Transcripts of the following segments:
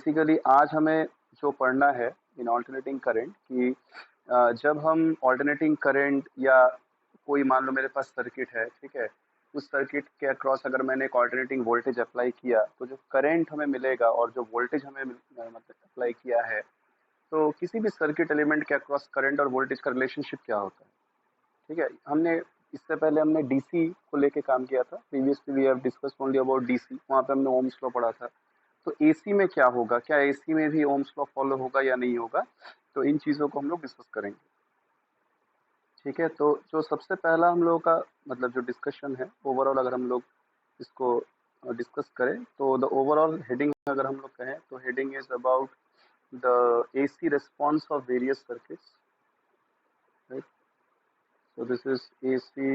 Basically आज हमें जो पढ़ना है इन ऑल्टरनेटिंग करंट कि जब हम ऑल्टरनेटिंग करंट या कोई मान लो मेरे पास सर्किट है, ठीक है, उस सर्किट के अक्रॉस अगर मैंने एक ऑल्टरनेटिंग वोल्टेज अप्लाई किया तो जो करंट हमें मिलेगा और जो वोल्टेज हमें मतलब अप्लाई किया है, तो किसी भी सर्किट एलिमेंट के अक्रॉस करंट और वोल्टेज का रिलेशनशिप क्या होता है। ठीक है, हमने इससे पहले हमने डीसी को लेके काम किया था। Previously we have discussed only about DC, वहाँ पे हमने ओम्स लॉ पढ़ा था। तो एसी में क्या होगा, क्या एसी में भी ओम्स लॉ फॉलो होगा या नहीं होगा, तो इन चीज़ों को हम लोग डिस्कस करेंगे। ठीक है, तो जो सबसे पहला हम लोगों का मतलब जो डिस्कशन है ओवरऑल, अगर हम लोग इसको डिस्कस करें तो द ओवरऑल हेडिंग अगर हम लोग कहें तो heading is about the AC response of various circuits, right. So this is AC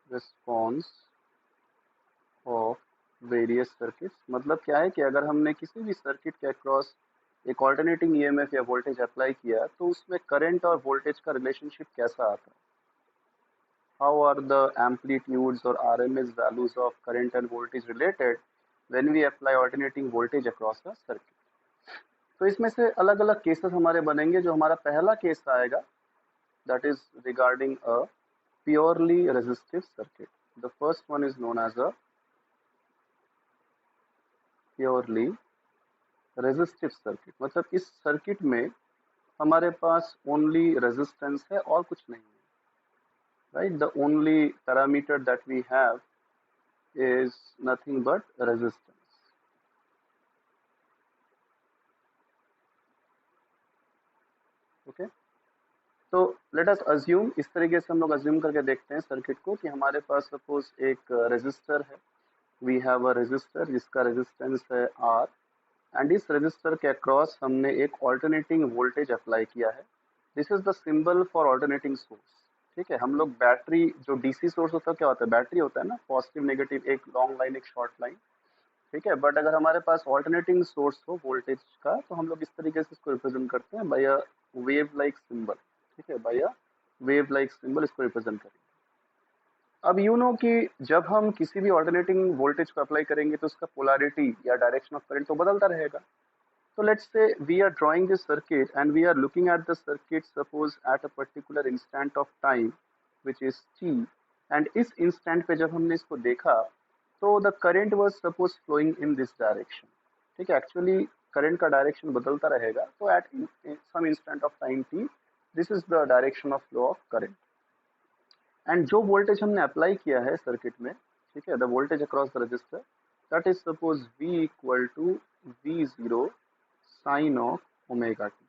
response of various circuits। मतलब क्या है कि अगर हमने किसी भी सर्किट के अक्रॉस एक ऑल्टरनेटिंग ईएमएफ या वोल्टेज अप्लाई किया तो उसमें करंट और वोल्टेज का रिलेशनशिप कैसा आता है। हाउ आर द एम्पलीट्यूड्स और RMS values of current and voltage related when we apply alternating voltage across a circuit. तो इसमें से अलग अलग केसेस हमारे बनेंगे। जो हमारा पहला केस आएगा that is regarding a purely resistive circuit. The first one is known as a purely resistive circuit। मतलब इस सर्किट में हमारे पास ओनली रेजिस्टेंस है और कुछ नहीं है, right. The only parameter that we have is nothing but resistance. Okay, तो लेट अस अज्यूम, इस तरीके से हम लोग अज्यूम करके देखते हैं सर्किट को कि हमारे पास सपोज एक रेजिस्टर है। वी हैव अ रेजिस्टर जिसका रेजिस्टेंस है आर, एंड इस रेजिस्टर के अक्रॉस हमने एक ऑल्टरनेटिंग वोल्टेज अप्लाई किया है। This is the symbol for alternating source. ठीक है, हम लोग बैटरी, जो डीसी सोर्स होता है क्या होता है, बैटरी होता है ना, पॉजिटिव नेगेटिव, एक लॉन्ग लाइन एक शॉर्ट लाइन। ठीक है, बट अगर हमारे पास ऑल्टरनेटिंग सोर्स हो वोल्टेज का तो हम लोग इस तरीके से इसको रिप्रेजेंट करते हैं by a wave like symbol. ठीक है, by a wave like symbol इसको रिप्रेजेंट करेंगे। अब यू नो कि जब हम किसी भी ऑल्टरनेटिंग वोल्टेज को अप्लाई करेंगे तो उसका पोलैरिटी या डायरेक्शन ऑफ करंट तो बदलता रहेगा। So let's say we are drawing this circuit and we are looking at the circuit suppose at a particular instant of time which is t, and इस instant पे जब हमने इसको देखा तो the current was suppose flowing in this direction। ठीक है, actually current का direction बदलता रहेगा, तो at some instant of time t this is the direction of flow of current। And जो वोल्टेज हमने अप्लाई किया है सर्किट में, ठीक है, the voltage across the resistor that is suppose v equal to v0 sine of omega T.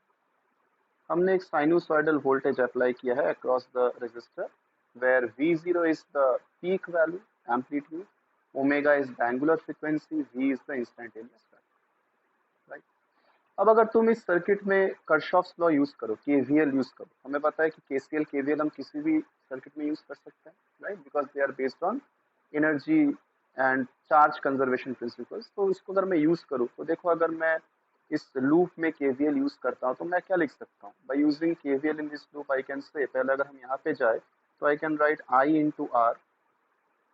हमने एक sinusoidal voltage apply किया है across the resistor where v0 is the peak value amplitude, omega is the angular frequency, v is the instantaneous value, right. अब अगर तुम इस circuit में Kirchhoff's law use करो, केवीएल यूज करो, हमें पता है कि केसीएल केवीएल हम किसी भी सर्किट में यूज कर सकते हैं, right, because they are based on energy and charge conservation principles. तो इसको अगर मैं यूज करूँ तो देखो, अगर मैं इस लूप में केवीएल यूज करता हूँ तो मैं क्या लिख सकता हूँ, by using KVL in this loop I can say, पहले अगर हम यहाँ पे जाए तो I can write I into R,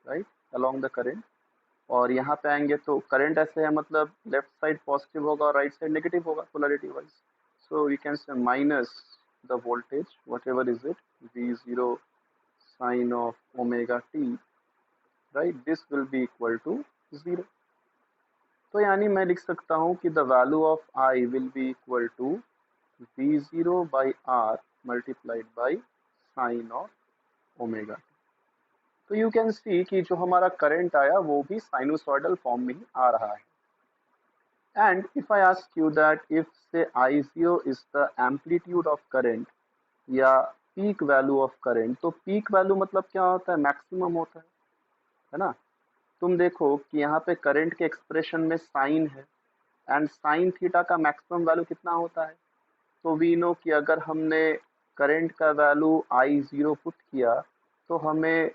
right, along the current. और यहाँ पे आएंगे तो करंट ऐसे है, मतलब लेफ्ट साइड पॉजिटिव होगा और राइट साइड नेगेटिव होगा polarity wise. So we can say minus the voltage whatever is it v0 sine of omega T, right, this will be equal to 0। तो यानी मैं लिख सकता हूँ कि the value of I will be equal to v0 by R multiplied by sine of omega. तो you can see कि जो हमारा करंट आया वो भी साइनोसॉइडल फॉर्म में ही आ रहा है। And if I ask you that if say I0 is the amplitude of current या peak value of current, तो peak value मतलब क्या होता है, मैक्सिमम होता है ना। तुम देखो कि यहाँ पे करंट के एक्सप्रेशन में साइन है एंड साइन थीटा का मैक्सिमम वैल्यू कितना होता है। तो वी नो कि अगर हमने करंट का वैल्यू I0 पुट किया तो हमें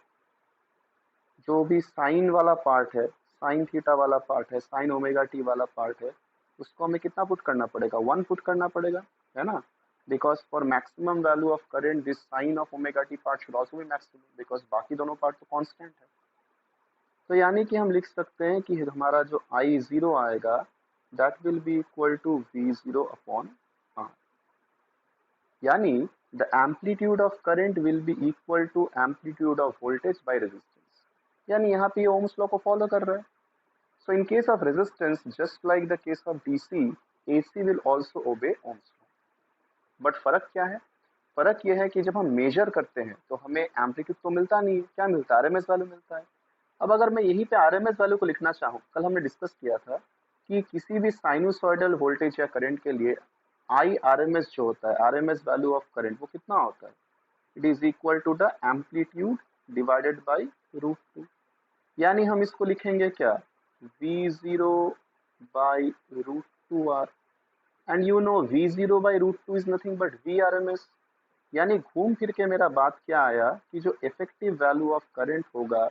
जो भी साइन वाला पार्ट है, साइन थीटा वाला पार्ट है, साइन ओमेगा टी वाला पार्ट है, उसको हमें कितना पुट करना पड़ेगा, 1 पुट करना पड़ेगा, है ना। Because for maximum value of current this sine of omega T part should also be maximum, because बाकी दोनों पार्ट तो कांस्टेंट है। तो यानी कि हम लिख सकते हैं कि हमारा जो I0 आएगा that will be equal to V0 upon R, यानी the amplitude of current will be equal to amplitude of voltage by resistance, यानी यहाँ पे ओम्स लॉ को फॉलो कर रहा है. So in case of resistance, just like the case of DC, AC will also obey Ohm's law. But फर्क क्या है? फर्क यह है कि जब हम मेजर करते हैं तो हमें एम्पलीट्यूड तो मिलता नहीं है, क्या मिलता है? आरएमएस वैल्यू मिलता है. अब अगर मैं यहीं पे आरएमएस वैल्यू को लिखना चाहूँ, कल हमने डिस्कस किया था कि किसी भी साइनोसॉइडल वोल्टेज या करंट के लिए आई आरएमएस जो होता है, आरएमएस वैल्यू ऑफ करंट, वो कितना होता है? It is equal to the amplitude divided by √2, यानी हम इसको लिखेंगे क्या? V0 by √2R, and you know V0 by √2 is nothing but VRMS. यानी घूम फिर के मेरा बात क्या आया कि जो इफेक्टिव वैल्यू ऑफ करंट होगा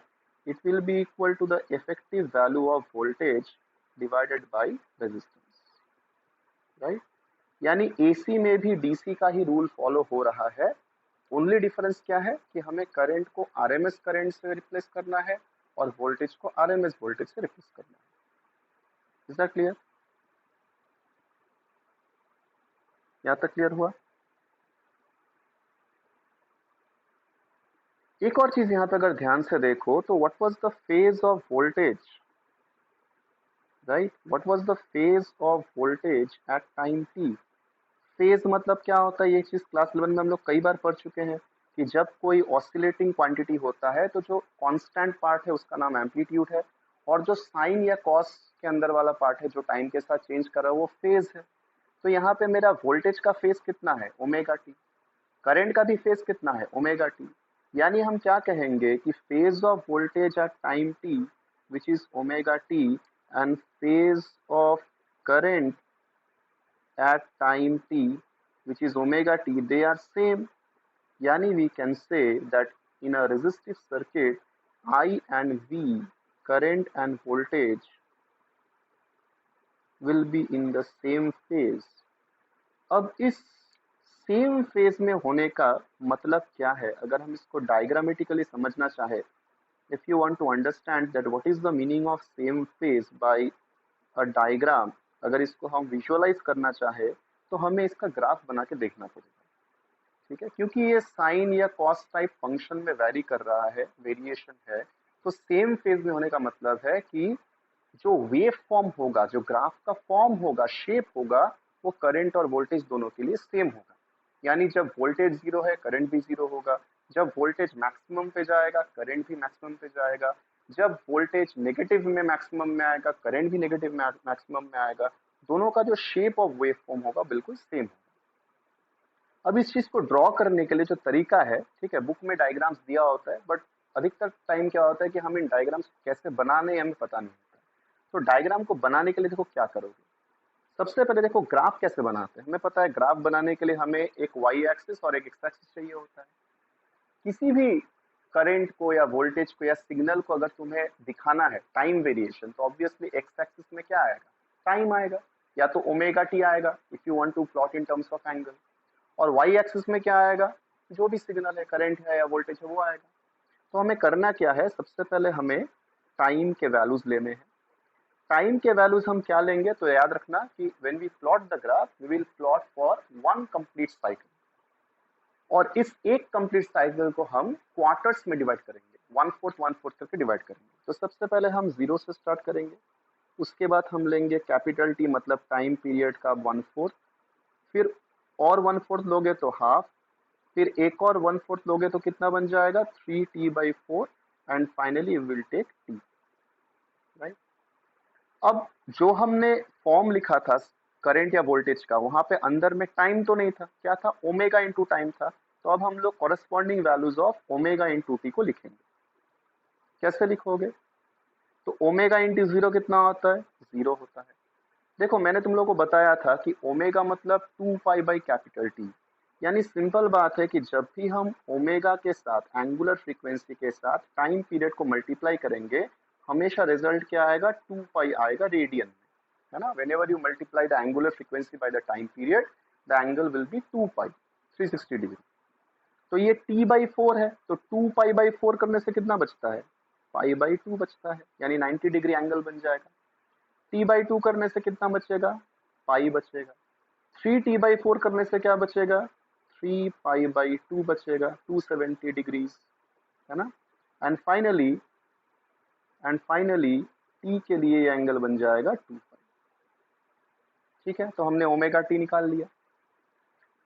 it will be equal to the effective value of voltage divided by resistance, right. यानी एसी में भी डीसी का ही रूल फॉलो हो रहा है. ओनली डिफरेंस क्या है कि हमें करंट को आरएमएस करंट से रिप्लेस करना है और वोल्टेज को आरएमएस वोल्टेज से रिप्लेस करना है. Is that clear? यहां तक क्लियर हुआ? एक और चीज यहां पे अगर ध्यान से देखो तो what was the phase of voltage, right? What was the phase of voltage at time t? Phase मतलब क्या होता है? ये चीज क्लास 11 में हम लोग कई बार पढ़ चुके हैं कि जब कोई ऑसिलेटिंग क्वांटिटी होता है तो जो कांस्टेंट पार्ट है उसका नाम एम्पलीट्यूड है, और जो साइन या कॉस के अंदर वाला पार्ट है जो टाइम के साथ चेंज कर रहा है वो फेज है. तो यहाँ पे मेरा वोल्टेज का फेज कितना है? Omega T. करंट का भी फेज कितना है? Omega T. यानी हम क्या कहेंगे कि phase of voltage at time T which is omega T and phase of current at time t which is omega t, they are same. Yani we can say that in a resistive circuit I and V, current and voltage, will be in the same phase. अब इस same phase में होने का मतलब क्या है? अगर हम इसको डायग्रामेटिकली समझना चाहे, if you want to understand that what is the meaning of same phase by a diagram, अगर इसको हम विजुअलाइज करना चाहे तो हमें इसका ग्राफ बना के देखना पड़ेगा, ठीक है? क्योंकि ये साइन या कॉस टाइप फंक्शन में वेरी कर रहा है, वेरिएशन है. तो सेम फेज में होने का मतलब है कि जो वेव फॉर्म होगा, जो ग्राफ का फॉर्म होगा, शेप होगा, वो करंट और वोल्टेज दोनों के लिए सेम होगा. यानी जब वोल्टेज जीरो है करंट भी जीरो होगा, जब वोल्टेज मैक्सिमम पे जाएगा करंट भी मैक्सिमम पे जाएगा, जब वोल्टेज नेगेटिव में मैक्सिमम में आएगा करंट भी नेगेटिव मैक्सिमम में आएगा. दोनों का जो शेप ऑफ वेव फॉर्म होगा बिल्कुल सेम होगा. अब इस चीज को ड्रॉ करने के लिए जो तरीका है, ठीक है, बुक में डायग्राम्स दिया होता है, बट अधिकतर टाइम क्या होता है कि हम इन डायग्राम्स कैसे बनाने हमें पता नहीं होता. तो डायग्राम को बनाने के लिए देखो क्या करोगे. सबसे पहले देखो ग्राफ कैसे बनाते हैं. हमें पता है ग्राफ बनाने के लिए हमें एक वाई एक्सिस और एक एक्स एक्सिस चाहिए होता है. किसी भी करंट को या वोल्टेज को या सिग्नल को अगर तुम्हें दिखाना है टाइम वेरिएशन, तो ऑब्वियसली एक्स एक्सिस में क्या आएगा? टाइम आएगा, या तो ओमेगा टी आएगा if you want to plot in terms of angle, और वाई एक्सिस में क्या आएगा? जो भी सिग्नल है, करंट है या वोल्टेज है, वो आएगा. तो हमें करना क्या है? सबसे पहले हमें टाइम के वैल्यूज लेने हैं. टाइम के वैल्यूज हम क्या लेंगे? तो याद रखना कि when we plot the graph we will plot for one complete cycle, और इस एक कंप्लीट साइकिल को हम क्वार्टर्स में डिवाइड करेंगे, 1/4 करके डिवाइड करेंगे. तो सबसे पहले हम 0 से स्टार्ट करेंगे, उसके बाद हम लेंगे कैपिटल टी मतलब टाइम पीरियड का 1/4, फिर और 1/4 लोगे तो हाफ, फिर एक और 1/4 लोगे तो कितना बन जाएगा? 3t/4, and finally will take T, right. अब जो हमने फॉर्म लिखा था करंट या वोल्टेज का, वहां पे अंदर में टाइम तो नहीं था, क्या था? ओमेगा इंटू टाइम था. तो अब हम लोग corresponding values of omega into T को लिखेंगे. कैसे लिखोगे? तो ओमेगा इंटू जीरो कितना होता है? 0 होता है. देखो मैंने तुम लोगों को बताया था कि ओमेगा मतलब 2π/कैपिटल टी. यानी सिंपल बात है कि जब भी हम ओमेगा के साथ एंगुलर फ्रीक्वेंसी के साथ टाइम पीरियड को मल्टीप्लाई करेंगे, हमेशा रिजल्ट क्या आएगा? 2π आएगा रेडियन में, है ना. Whenever you multiply the angular frequency by the time period, the angle will be 2π, 360 degree. तो ये t/4 है, तो 2π/4 करने से कितना बचता है? π/2 बचता है, यानी 90 डिग्री एंगल बन जाएगा। t/2 करने से कितना बचेगा, पाई बचेगा। 3t/4 करने से क्या बचेगा, 3π/2 बचेगा, 270 डिग्रीज, है ना। एंड फाइनली t के लिए ये एंगल बन जाएगा 2π। ठीक है, तो हमने ओमेगा टी निकाल लिया।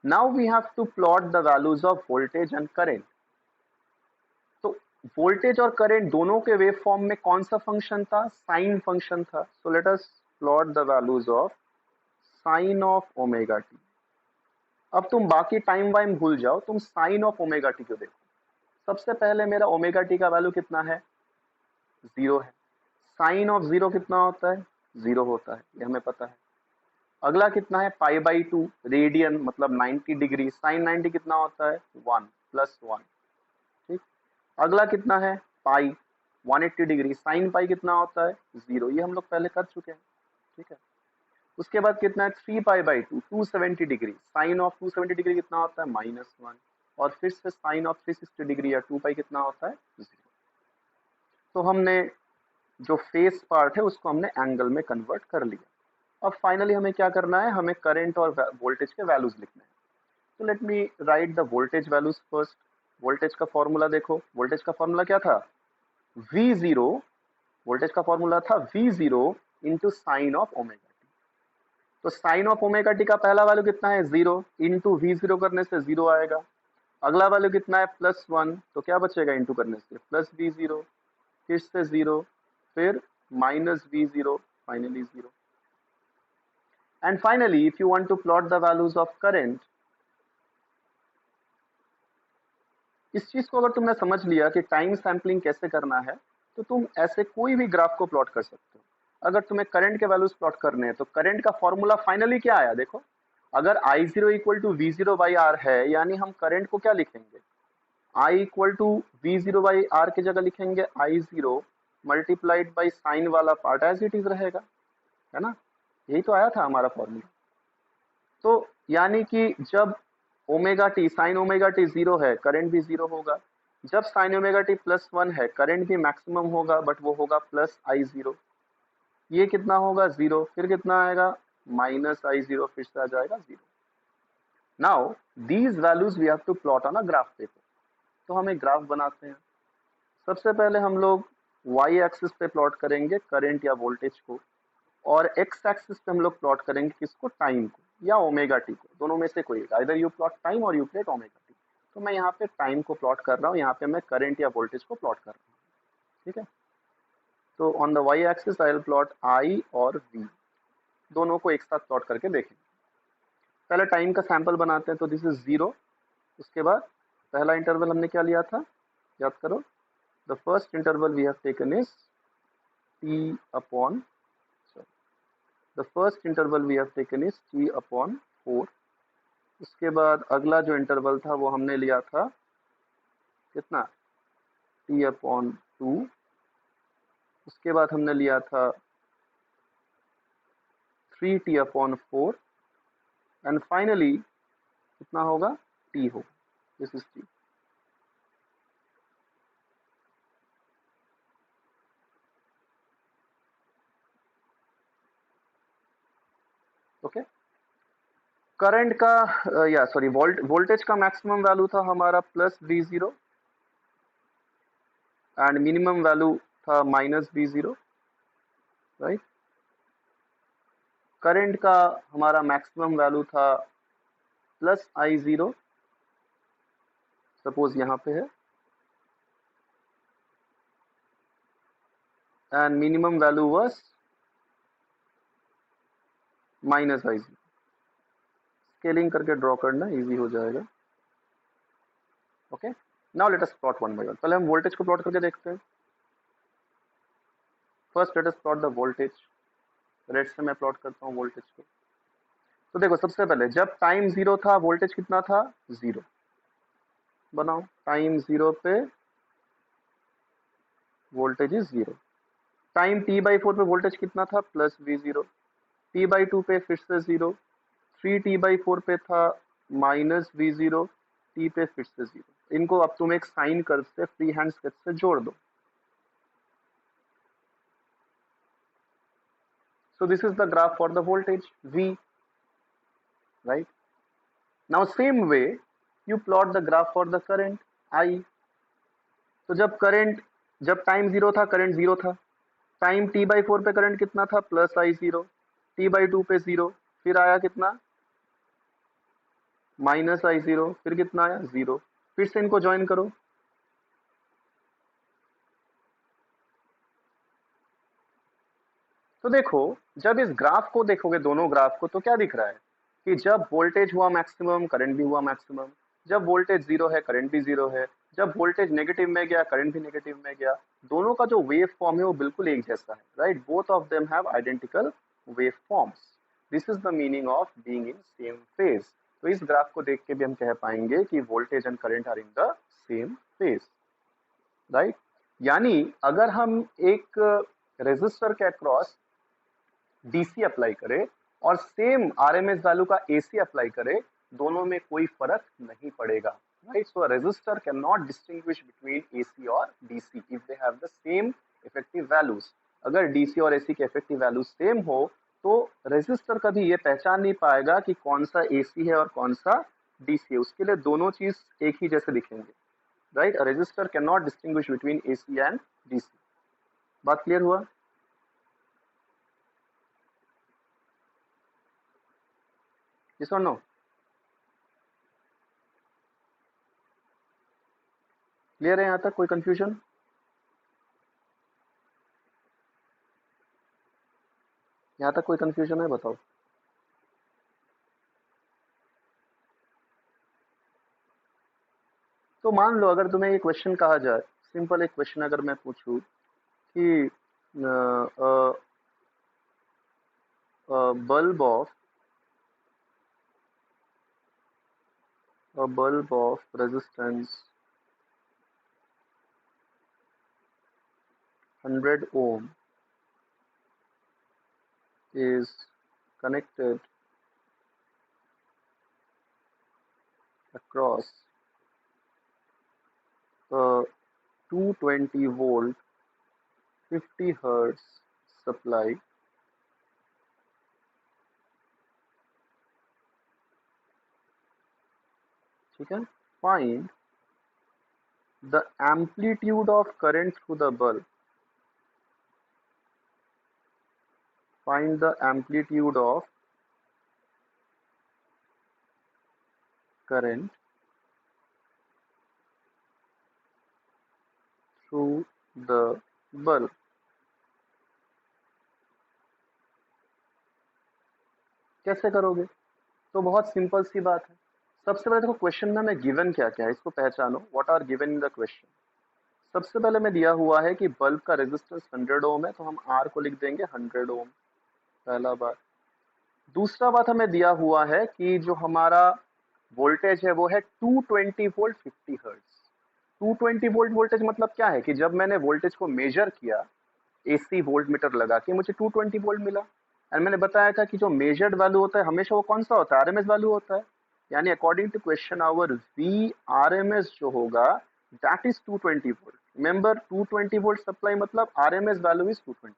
Now we have to plot the values of voltage and current. तो वोल्टेज और करंट दोनों के वेव फॉर्म में कौन सा फंक्शन था, साइन फंक्शन था। So let us plot the values of sine of omega T. अब तुम बाकी टाइम वाइम भूल जाओ, तुम साइन ऑफ ओमेगा टी को देखो। सबसे पहले मेरा ओमेगा टी का वैल्यू कितना है, 0 है। साइन ऑफ 0 कितना होता है, 0 होता है, ये हमें पता है। अगला कितना है, π/2 रेडियन मतलब 90 डिग्री, साइन 90 कितना होता है, 1 + 1। ठीक, अगला कितना है, पाई 180 डिग्री, साइन पाई कितना होता है, 0, ये हम लोग पहले कर चुके हैं। ठीक है, उसके बाद कितना है, 3π/2 270 डिग्री, साइन ऑफ 270 डिग्री कितना होता है, -1, और फिर से साइन ऑफ 360 डिग्री या 2π कितना होता है, 0। तो हमने जो फेस पार्ट है उसको हमने एंगल में कन्वर्ट कर लिया। अब फाइनली हमें क्या करना है, हमें करंट और वोल्टेज के वैल्यूज लिखने हैं। तो let me right the voltage values first. Voltage का फॉर्मूला देखो, वोल्टेज का फॉर्मूला क्या था, V0, वोल्टेज का फॉर्मूला था V0 into sine of omega T. तो साइन ऑफ ओमेगा टी का पहला वैल्यू कितना है, 0, इंटू V0 करने से 0 आएगा। अगला वैल्यू कितना है, +1, तो क्या बचेगा इंटू करने से, +V0, फिर से 0, फिर -V0, finally 0। And finally if you want to plot the values of current, इस चीज को अगर तुमने समझ लिया कि टाइम सैम्पलिंग कैसे करना है, तो तुम ऐसे कोई भी ग्राफ को प्लॉट कर सकते हो। अगर तुम्हें करंट के वैल्यूज प्लॉट करने हैं तो करंट का फॉर्मूला फाइनली क्या आया, देखो, अगर I0 = V0/R है, यानी हम करंट को क्या लिखेंगे, I = V0/R की जगह लिखेंगे I0 मल्टीप्लाइड बाई साइन वाला पार्ट एज इट इज रहेगा, है ना। यही तो आया था हमारा फॉर्मूला। तो यानी कि जब omega T sine omega T 0 है, करंट भी 0 होगा। जब साइन ओमेगा टी +1 है, करंट भी मैक्सिमम होगा, बट वो होगा +I0। ये कितना होगा, 0, फिर कितना आएगा, -I0, फिर से आ जाएगा 0। Now these values we have to plot on a graph paper. तो हम एक ग्राफ बनाते हैं। सबसे पहले हम लोग y एक्सिस पे प्लॉट करेंगे करंट या वोल्टेज को, और x एक्सिस पे हम लोग प्लॉट करेंगे किसको, टाइम को या ओमेगा टी को, दोनों में से कोई एक, आइदर यू प्लॉट टाइम और यू प्लॉट ओमेगा टी। तो मैं यहाँ पे टाइम को प्लॉट कर रहा हूँ, यहाँ पे मैं करंट या वोल्टेज को प्लॉट कर रहा हूँ। ठीक है, तो on the y axis I will plot I और V, दोनों को एक साथ प्लॉट करके देखेंगे। पहले टाइम का सैंपल बनाते हैं, तो दिस इज 0। उसके बाद पहला इंटरवल हमने क्या लिया था, याद करो, the first interval we have taken is the first interval we have taken is T/4। उसके बाद अगला जो इंटरवल था वो हमने लिया था कितना, T/2। उसके बाद हमने लिया था 3T/4, एंड फाइनली कितना होगा, T होगा, this is T। Okay, current का या सॉरी वोल्टेज का मैक्सिमम वैल्यू था हमारा +V0 एंड मिनिमम वैल्यू था -V0, राइट। करंट का हमारा मैक्सिमम वैल्यू था +I0, सपोज यहाँ पे है, and minimum value was -I0। Scaling करके ड्रॉ करना इजी हो जाएगा। Okay, now let us plot one by one. पहले हम वोल्टेज को प्लॉट करके देखते हैं। First let us plot the voltage. Red से मैं प्लॉट करता हूँ वोल्टेज को। तो देखो, सबसे पहले जब टाइम 0 था वोल्टेज कितना था, 0 बनाओ। टाइम 0 पे वोल्टेज इज 0। टाइम T/4 पे वोल्टेज कितना था, +V0। T/2 पे फिर से 0। 3T/4 पे था -V0। T पे फिर से 0। इनको अब तुम एक साइन कर्व से फ्री हैंड स्केच से जोड़ दो। So this is the graph for the voltage V, right? Now same way you plot the graph for the current I. तो जब टाइम जीरो था करंट जीरो था, टाइम t/4 पे current कितना था +I0, t/2 पे जीरो, फिर आया कितना -I0, फिर कितना आया जीरो, फिर से इनको ज्वाइन करो। तो देखो जब इस ग्राफ को देखोगे दोनों ग्राफ को तो क्या दिख रहा है कि जब वोल्टेज हुआ मैक्सिमम करंट भी हुआ मैक्सिमम, जब वोल्टेज जीरो है करंट भी जीरो है, जब वोल्टेज नेगेटिव में गया करंट भी नेगेटिव में गया, दोनों का जो वेव फॉर्म है वो बिल्कुल एक जैसा है, right? Both of them have identical wave forms. This is the meaning of being in same phase. तो इस ग्राफ को देख के भी हम कह पाएंगे कि voltage and current are in the same phase, right? यानी अगर हम एक रेजिस्टर के अक्रॉस डीसी अप्लाई करे और सेम आरएमएस वैल्यू का एसी अप्लाई करे, दोनों में कोई फर्क नहीं पड़ेगा, right? So resistor can not distinguish between AC और DC if they have the same effective values. अगर डीसी और एसी के इफेक्टिव वैल्यूज सेम हो तो रेजिस्टर कभी ये पहचान नहीं पाएगा कि कौन सा एसी है और कौन सा डीसी है, उसके लिए दोनों चीज एक ही जैसे दिखेंगे, right? Resistor can not distinguish between AC and DC. बात क्लियर हुआ? Yes or no? क्लियर है यहाँ तक? कोई कंफ्यूजन? यहाँ तक कोई कंफ्यूजन है? बताओ। तो मान लो अगर तुम्हें ये क्वेश्चन कहा जाए, सिंपल एक क्वेश्चन अगर मैं पूछूं कि bulb of resistance 100 ohm is connected across a 220 volt 50 hertz supply, ठीक है? Find the amplitude of current through the bulb. Find the amplitude of current through the bulb. कैसे करोगे? तो बहुत सिंपल सी बात है। सबसे पहले देखो क्वेश्चन में मैं गिवन क्या क्या है इसको पहचानो। What are given in the question? सबसे पहले में दिया हुआ है कि बल्ब का रेजिस्टेंस 100 ओम है, तो हम आर को लिख देंगे 100 ओम, पहला बात। दूसरा बात हमें दिया हुआ है कि जो हमारा वोल्टेज है वो है 220 वोल्ट 50 हर्ट्ज। 220 वोल्ट वोल्टेज मतलब क्या है कि जब मैंने वोल्टेज को मेजर किया एसी वोल्ट मीटर लगा के, मुझे 220 वोल्ट मिला। एंड मैंने बताया था कि जो मेजर्ड वैल्यू होता है हमेशा वो कौन सा होता है? आरएमएस वैल्यू होता है। यानी according to question our V RMS जो होगा that is 220 volt. Remember 220 volt supply मतलब आरएमएस वैल्यू इज 220।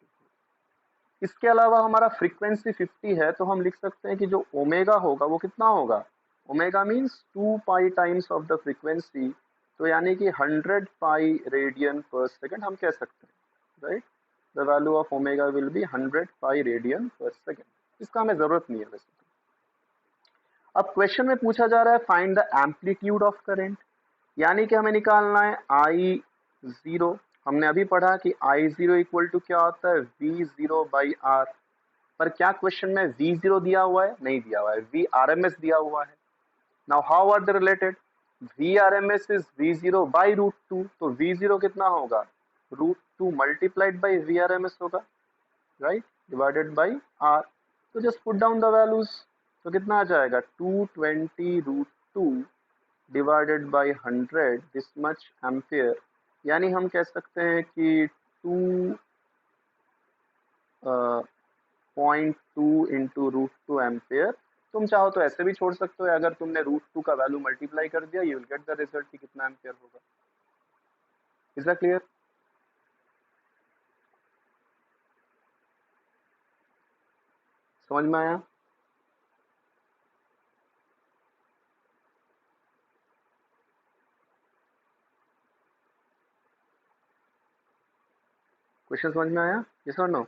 इसके अलावा हमारा फ्रीक्वेंसी 50 है, तो हम लिख सकते हैं कि जो ओमेगा होगा वो कितना होगा? Omega means 2 pi times of the frequency, तो यानी कि 100 पाई रेडियन पर सेकेंड हम कह सकते हैं, right? The value of omega will B 100 pi radian पर सेकेंड। इसका हमें जरूरत नहीं है वैसे। अब क्वेश्चन में पूछा जा रहा है find the amplitude of current, यानी कि हमें निकालना है आई जीरो। हमने अभी पढ़ा कि आई जीरो इक्वल टू क्या होता है? V zero by R. पर क्या क्वेश्चन में वी जीरो दिया हुआ है? नहीं दिया हुआ है, वी आर एम एस दिया हुआ है। Now how are they related? V R M S is V zero by √2, तो वी जीरो कितना होगा? √2 multiplied by V R M S होगा, राइट? Divided by R. तो just put down the values, तो कितना आ जाएगा? 220 √2 divided by 100, this much ampere. यानी हम कह सकते हैं कि 2.2 इंटू √2 एम्पियर। तुम चाहो तो ऐसे भी छोड़ सकते हो, अगर तुमने √2 का वैल्यू मल्टीप्लाई कर दिया you will get the result कि कितना एम्पियर होगा। Is that clear? समझ में आया? क्वेश्चन समझ में आया? यस और नो?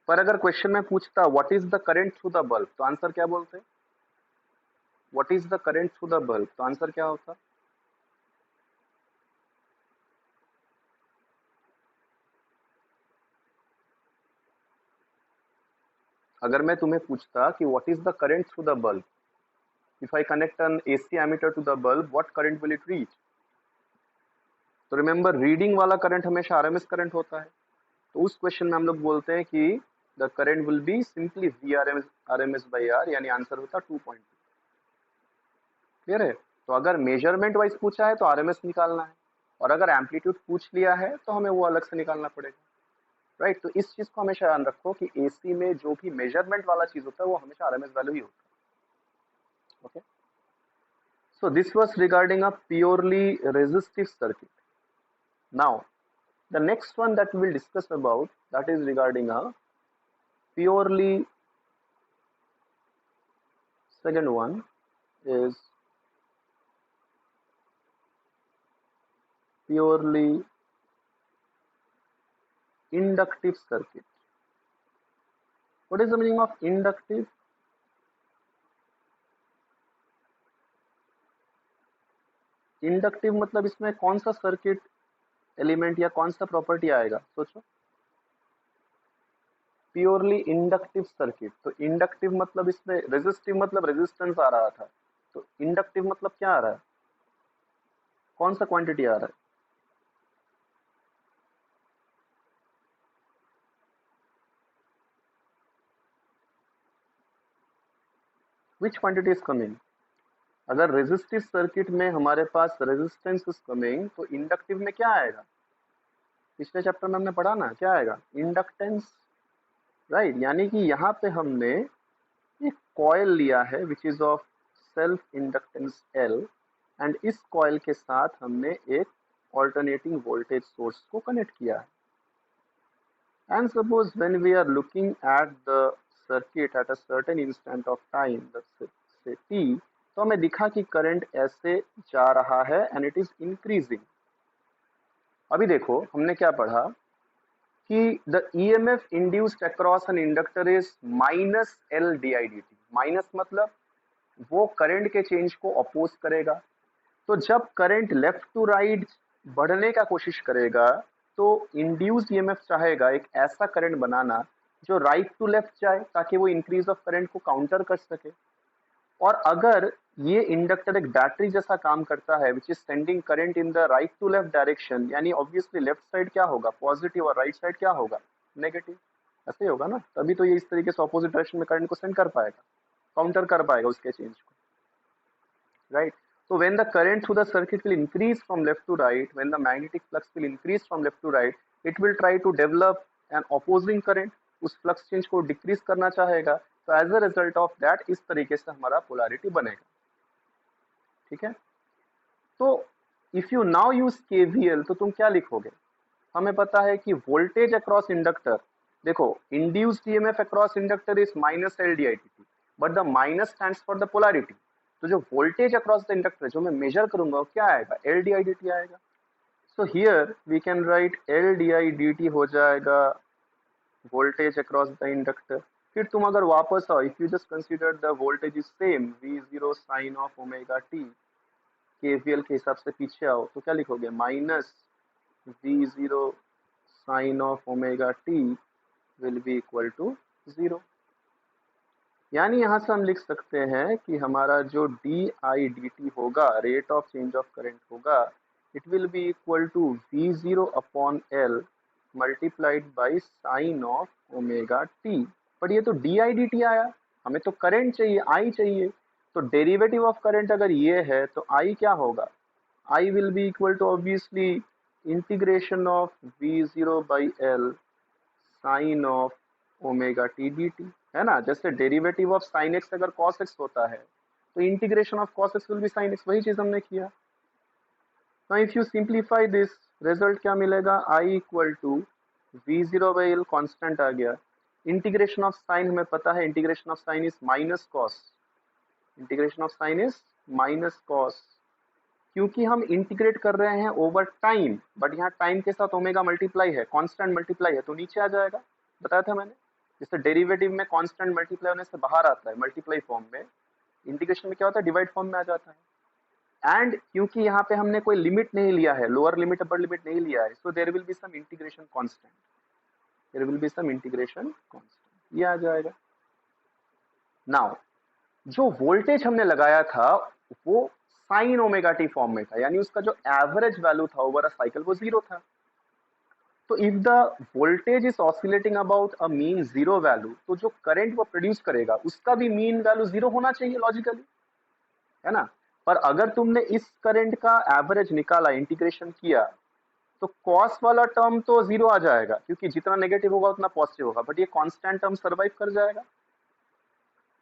पर अगर क्वेश्चन में पूछता what is the current through the bulb, तो आंसर क्या बोलते? What is the current through the bulb, तो आंसर क्या होता? अगर मैं तुम्हें पूछता कि what is the current through the bulb, if I connect an AC ammeter to the bulb, what current will it reach? तो रिमेंबर, रीडिंग वाला करंट हमेशा आरएमएस करंट होता है। तो उस क्वेश्चन में हम लोग बोलते हैं कि the current will be simply V RMS by R, यानी आंसर होता 2.2। क्लियर है? तो अगर मेजरमेंट वाइज पूछा है तो आरएमएस निकालना है, और अगर एम्पलीट्यूड पूछ लिया है तो हमें वो अलग से निकालना पड़ेगा। राइट? तो इस चीज को हमेशा ध्यान रखो कि एसी में जो भी मेजरमेंट वाला चीज होता है वो हमेशा आरएमएस वैल्यू ही होता है। Okay, so this was regarding a purely resistive circuit. Now the next one that we will discuss about, that is regarding a purely, second one is purely inductive circuit. What is the meaning of inductive? Inductive मतलब इसमें कौन सा circuit element या कौन सा property आएगा, सोचो। Purely inductive circuit, तो इंडक्टिव मतलब इसमें रेजिस्टिव मतलब रेजिस्टेंस आ रहा था, तो इंडक्टिव मतलब क्या आ रहा है, कौन सा क्वांटिटी आ रहा है? विच क्वांटिटी इज कमिंग? अगर रेजिस्टिव सर्किट में हमारे पास रेजिस्टेंस इज कमिंग, तो इंडक्टिव में क्या आएगा? पिछले चैप्टर में हमने पढ़ा ना, क्या आएगा? इंडक्टेंस। राइट? यानी कि यहाँ पे हमने एक कॉइल लिया है which is of self inductance L, and इस कॉइल के साथ हमने एक ऑल्टरनेटिंग वोल्टेज सोर्स को कनेक्ट किया है। And suppose when we are looking at the circuit at a certain instant of time, say T, तो हमें दिखा कि करंट ऐसे जा रहा है एंड इट इज इंक्रीजिंग। अभी देखो हमने क्या पढ़ा कि the EMF induced across an inductor is minus L D I D T. Minus मतलब वो करंट के चेंज को अपोज करेगा। तो जब करंट लेफ्ट टू राइट बढ़ने का कोशिश करेगा, तो इंड्यूस्ड ईएमएफ चाहेगा एक ऐसा करंट बनाना जो राइट टू लेफ्ट जाए, ताकि वो इंक्रीज ऑफ करंट को काउंटर कर सके। और अगर ये इंडक्टर एक बैटरी जैसा काम करता है which is sending current in the right to left direction, यानी ऑब्वियसली लेफ्ट साइड क्या होगा, पॉजिटिव, और राइट साइड क्या होगा, नेगेटिव। ऐसे ही होगा ना, तभी तो ये इस तरीके से ऑपोजिट डायरेक्शन में करंट को सेंड कर पाएगा, काउंटर कर पाएगा उसके चेंज को। Right? So when the current through the circuit will increase from left to right, when the magnetic flux will increase from left to right, it will try to develop an opposing current, उस flux change को decrease करना चाहेगा। तो as a result of that इस तरीके से हमारा polarity बनेगा। ठीक है? तो if you now use KVL, तो तुम क्या लिखोगे? हमें पता है कि वोल्टेज अक्रॉस इंडक्टर, देखो induced EMF across inductor is minus L D I T T, but the minus stands for the polarity. तो जो वोल्टेज अक्रॉस द इंडक्टर जो मैं मेजर करूंगा वो क्या आएगा? L D I D T आएगा। So here we can write L D I D T हो जाएगा वोल्टेज अक्रॉस द इंडक्टर। फिर तुम अगर वापस आओ, if you just consider the voltage is same V zero sine of omega T, KVL के हिसाब से पीछे आओ, तो क्या लिखोगे? Minus V zero sine of omega T will be equal to 0। यानी यहां से हम लिख सकते हैं कि हमारा जो डी आई डी टी होगा, rate of change of current होगा, it will be equal to V zero upon L multiplied by sine of omega T. पर ये तो डी आई डी टी आया, हमें तो करंट चाहिए, आई चाहिए। तो डेरिवेटिव ऑफ करंट अगर ये है तो आई क्या होगा? I will be equal to obviously integration of V zero by L sine of omega T D T, है ना? जैसे डेरिवेटिव ऑफ साइन एक्स अगर कॉस एक्स होता है, तो integration of cos X will be sine X, वही चीज हमने किया। Now if you simplify this, result क्या मिलेगा, I equal to V0 by L constant आ गया. इंटीग्रेशन ऑफ साइन हमें पता है, integration of sine is minus cos, integration of sine is minus cos, क्योंकि हम इंटीग्रेट कर रहे हैं ओवर टाइम, बट यहाँ टाइम के साथ ओमेगा मल्टीप्लाई है, कांस्टेंट मल्टीप्लाई है, तो नीचे आ जाएगा, बताया था मैंने. जैसे डेरिवेटिव में कांस्टेंट मल्टीप्लाई होने से बाहर आता है मल्टीप्लाई फॉर्म में, इंटीग्रेशन में क्या होता है, डिवाइड फॉर्म में आ जाता है. एंड क्योंकि यहाँ पे हमने कोई लिमिट नहीं लिया है, लोअर लिमिट अपर लिमिट नहीं लिया है, so there will be some integration constant, there will be some integration constant, ये आ जाएगा. नाउ जो वोल्टेज हमने लगाया था वो साइन ओमेगा टी फॉर्म में था, यानी उसका जो एवरेज वैल्यू था ओवर अ साइकिल वो जीरो था. तो if the voltage is oscillating about a mean zero value, तो जो करंट वो प्रोड्यूस करेगा उसका भी मीन वैल्यू जीरो होना चाहिए लॉजिकली, है ना. पर अगर तुमने इस करंट का एवरेज निकाला, इंटीग्रेशन किया, तो कॉस वाला टर्म तो जीरो आ जाएगा, क्योंकि जितना नेगेटिव होगा उतना पॉजिटिव होगा, बट ये कांस्टेंट टर्म सर्वाइव कर जाएगा.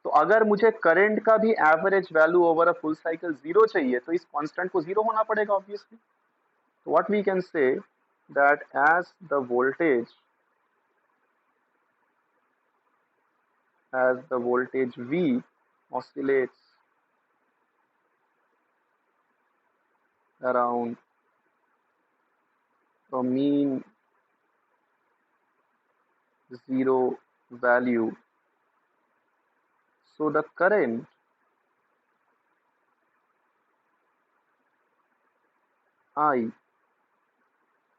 तो अगर मुझे करंट का भी average value over a full cycle zero चाहिए, तो इस कांस्टेंट को जीरो होना पड़ेगा ऑब्वियसली. तो what we can say that as the voltage V oscillates around a mean zero value, so the current I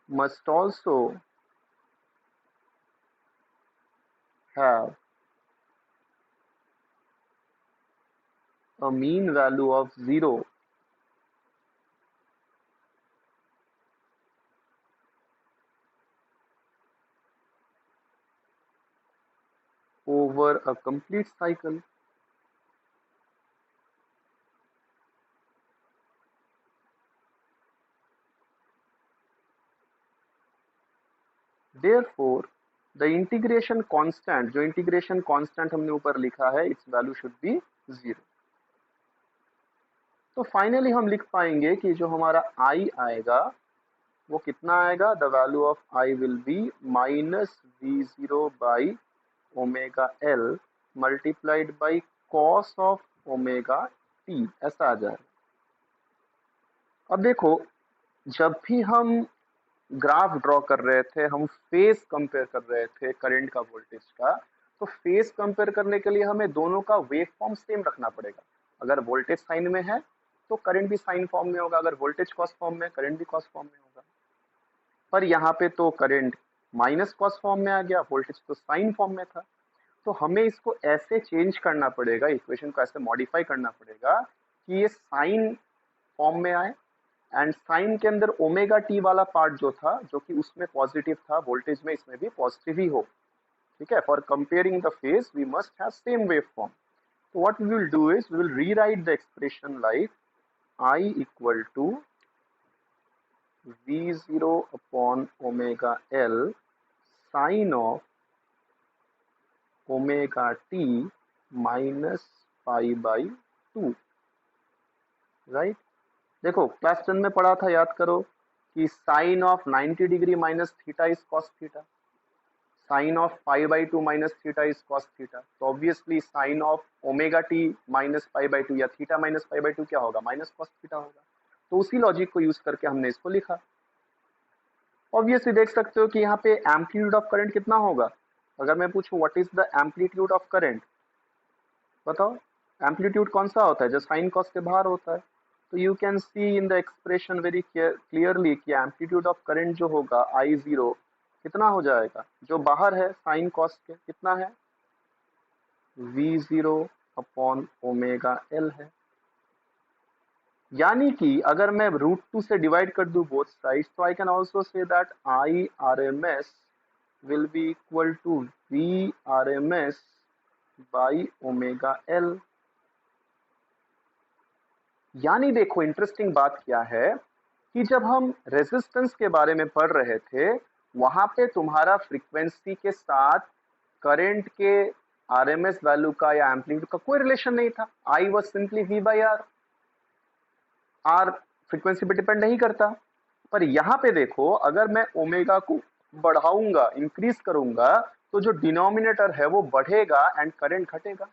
must also have a mean value of zero over a complete cycle. Therefore, the integration constant, जो integration constant हमने ऊपर लिखा है, its value should be zero. तो finally हम लिख पाएंगे कि जो हमारा I आएगा वो कितना आएगा, the value of I will be minus V0 by omega L multiplied by cos of omega T, ऐसा आ जाएगा. अब देखो, जब भी हम ग्राफ ड्रॉ कर रहे थे, हम फेस कंपेयर कर रहे थे करंट का वोल्टेज का, तो फेस कंपेयर करने के लिए हमें दोनों का वेव फॉर्म सेम रखना पड़ेगा. अगर वोल्टेज साइन में है तो करंट भी साइन फॉर्म में होगा, अगर वोल्टेज कॉस फॉर्म में, करंट भी कॉस फॉर्म में होगा. पर यहाँ पे तो करंट माइनस कॉस फॉर्म में आ गया, वोल्टेज तो साइन फॉर्म में था. तो हमें इसको ऐसे चेंज करना पड़ेगा, इक्वेशन को ऐसे मॉडिफाई करना पड़ेगा कि ये साइन फॉर्म में आए, एंड साइन के अंदर ओमेगा टी वाला पार्ट जो था, जो कि उसमें पॉजिटिव था, वोल्टेज में इसमें भी पॉजिटिव ही हो. ठीक है, for comparing the phase we must have same wave form. तो what we will do is we will rewrite the expression like I equal to V0 upon omega L sine of omega T minus pi by 2. Right, देखो class 10 में पढ़ा था, याद करो कि sine of 90 degree minus theta is cos theta, sine of pi by 2 minus theta is cos theta. तो obviously sine of omega T minus pi by 2 या theta minus pi by 2 क्या होगा, माइनस कॉस थीटा होगा. तो उसी logic को use करके हमने इसको लिखा. ऑब्वियसली देख सकते हो कि यहाँ पे एम्पलीट्यूड ऑफ करंट कितना होगा. अगर मैं पूछूं what is the amplitude of current, बताओ एम्पलीट्यूड कौन सा होता है, जो साइन कॉस के बाहर होता है. तो you can C in the expression very clearly कि एम्पलीट्यूड ऑफ करंट जो होगा I0 कितना हो जाएगा, जो बाहर है साइन कॉस के, कितना है, V0 अपॉन ओमेगा L है. यानी कि अगर मैं √2 से डिवाइड कर दूं बोथ साइड्स, तो I can also say that IRMS will be equal to VRMS by omega L. यानी देखो इंटरेस्टिंग बात क्या है कि जब हम रेजिस्टेंस के बारे में पढ़ रहे थे, वहां पे तुम्हारा फ्रीक्वेंसी के साथ करंट के आरएमएस वैल्यू का या एम्पलीट्यूड का कोई रिलेशन नहीं था. I was simply V by R. R frequency पे डिपेंड नहीं करता। पर यहाँ पे देखो, अगर मैं ओमेगा को बढ़ाऊंगा, इंक्रीज करूंगा, तो जो डिनोमिनेटर है वो बढ़ेगा एंड करंट घटेगा।